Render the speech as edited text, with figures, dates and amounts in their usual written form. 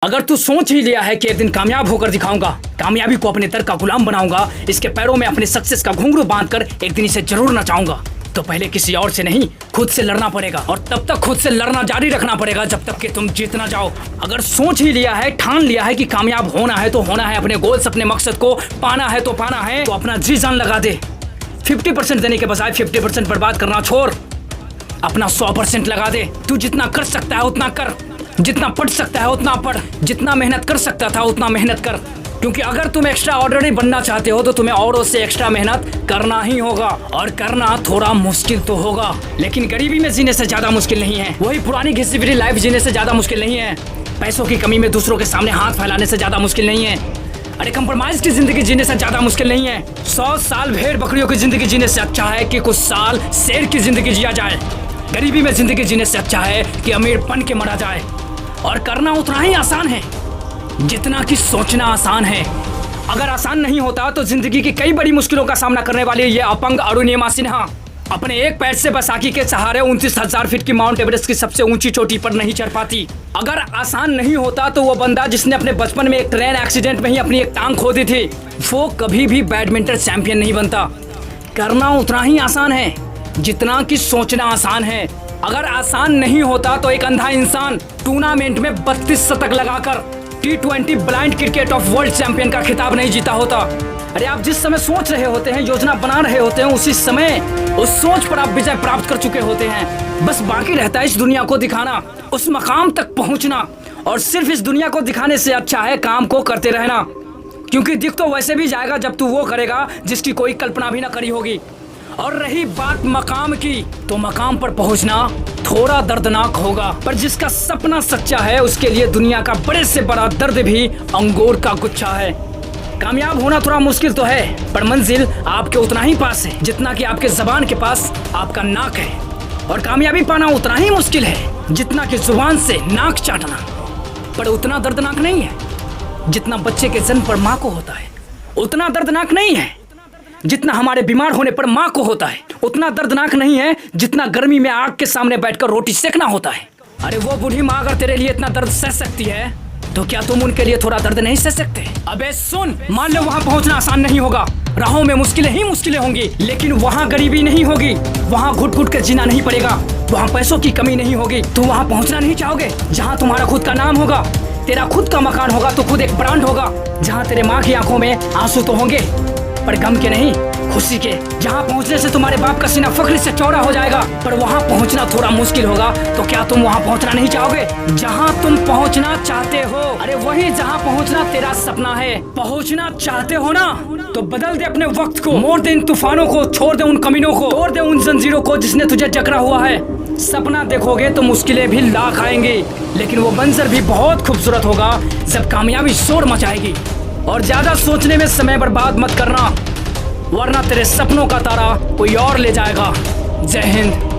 अगर तू सोच ही लिया है कि एक दिन कामयाब होकर दिखाऊंगा, कामयाबी को अपने दर का गुलाम बनाऊंगा, इसके पैरों में अपने सक्सेस का घुंघरू बांधकर एक दिन इसे जरूर नचाऊंगा, तो पहले किसी और से नहीं खुद से लड़ना पड़ेगा। और तब तक खुद से लड़ना जारी रखना पड़ेगा जब तक कि तुम जीत ना जाओ। अगर सोच ही लिया है, ठान लिया है कि कामयाब होना है तो होना है, अपने गोल्स अपने मकसद को पाना है तो पाना है, तो अपना जी जान लगा दे। 50% देने के बजाय 50% बर्बाद करना छोड़, अपना 100% लगा दे। तू जितना कर सकता है उतना कर, जितना पढ़ सकता है उतना पढ़, जितना मेहनत कर सकता था उतना मेहनत कर, क्योंकि अगर तुम एक्स्ट्रा ऑर्डिनरी बनना चाहते हो तो तुम्हें औरों से एक्स्ट्रा मेहनत करना ही होगा। और करना थोड़ा मुश्किल तो होगा, लेकिन गरीबी में जीने से ज्यादा मुश्किल नहीं है। वही पुरानी घिसी पिटी लाइफ जीने से ज्यादा मुश्किल नहीं है। पैसों की कमी में दूसरों के सामने हाथ फैलाने से ज्यादा मुश्किल नहीं है। अरे कंप्रोमाइज की जिंदगी जीने से ज्यादा मुश्किल नहीं है। 100 साल भेड़ बकरियों की जिंदगी जीने से अच्छा है कि कुछ साल शेर की जिंदगी जिया जाए। गरीबी में जिंदगी जीने से अच्छा है कि अमीर बन के मरा जाए। और करना उतना ही आसान है जितना कि सोचना आसान है। अगर आसान नहीं होता तो जिंदगी की कई बड़ी मुश्किलों का सामना करने वाली ये अपंग अरुणिमा सिन्हा अपने एक पैर से बैसाखी के सहारे 29,000 फीट की माउंट एवरेस्ट की सबसे ऊंची चोटी पर नहीं चढ़ पाती। अगर आसान नहीं होता तो वो बंदा जिसने अपने बचपन में एक ट्रेन एक्सीडेंट में ही अपनी एक टांग खो दी थी, वो कभी भी बैडमिंटन चैंपियन नहीं बनता। करना उतना ही आसान है जितना कि सोचना आसान है। अगर आसान नहीं होता तो एक अंधा इंसान टूर्नामेंट में 32 शतक लगाकर T20 blind cricket of world champion का खिताब नहीं जीता होता। अरे आप जिस समय सोच रहे होते हैं, योजना बना रहे होते हैं, उसी समय उस सोच पर आप विजय प्राप्त कर चुके होते हैं। बस बाकी रहता है इस दुनिया को दिखाना, उस मकाम तक पहुंचना। और सिर्फ इस दुनिया को दिखाने से अच्छा है काम को करते रहना, क्योंकि दिख तो वैसे भी जाएगा जब तू वो करेगा जिसकी कोई कल्पना भी ना करी होगी। और रही बात मकाम की, तो मकाम पर पहुंचना थोड़ा दर्दनाक होगा, पर जिसका सपना सच्चा है उसके लिए दुनिया का बड़े से बड़ा दर्द भी अंगूर का गुच्छा है। कामयाब होना थोड़ा मुश्किल तो है, पर मंजिल आपके उतना ही पास है जितना कि आपके जबान के पास आपका नाक है। और कामयाबी पाना उतना ही मुश्किल है जितना कि जुबान से नाक चाटना, पर उतना दर्दनाक नहीं है जितना बच्चे के जन्म पर माँ को होता है। उतना दर्दनाक नहीं है जितना हमारे बीमार होने पर माँ को होता है। उतना दर्दनाक नहीं है जितना गर्मी में आग के सामने बैठकर रोटी सेकना होता है। अरे वो बूढ़ी माँ अगर तेरे लिए इतना दर्द सह सकती है तो क्या तुम उनके लिए थोड़ा दर्द नहीं सह सकते? अबे सुन, मान लो वहाँ पहुँचना आसान नहीं होगा, राहों में मुश्किलें ही मुश्किलें होंगी, लेकिन वहाँ गरीबी नहीं होगी, वहाँ घुट घुट कर जीना नहीं पड़ेगा, वहाँ पैसों की कमी नहीं होगी। तुम वहाँ पहुँचना नहीं चाहोगे जहाँ तुम्हारा खुद का नाम होगा, तेरा खुद का मकान होगा, तो खुद एक ब्रांड होगा, जहाँ तेरे माँ की आंखों में आंसू तो होंगे पर गम के नहीं, खुशी के। जहाँ पहुँचने से तुम्हारे बाप का सीना फख्र से चौड़ा हो जाएगा, पर वहाँ पहुँचना थोड़ा मुश्किल होगा। तो क्या तुम वहाँ पहुँचना नहीं चाहोगे जहाँ तुम पहुँचना चाहते हो? अरे वही जहाँ पहुँचना तेरा सपना है। पहुँचना चाहते हो ना, तो बदल दे अपने वक्त को, मोड़ दे इन तूफानों को, छोड़ दे उन कमीनों को, तोड़ दे उन जंजीरों को जिसने तुझे जकड़ा हुआ है। सपना देखोगे तो मुश्किलें भी लाख आएंगी, लेकिन वो मंजर भी बहुत खूबसूरत होगा जब कामयाबी शोर मचाएगी। और ज्यादा सोचने में समय बर्बाद मत करना, वरना तेरे सपनों का तारा कोई और ले जाएगा। जय हिंद।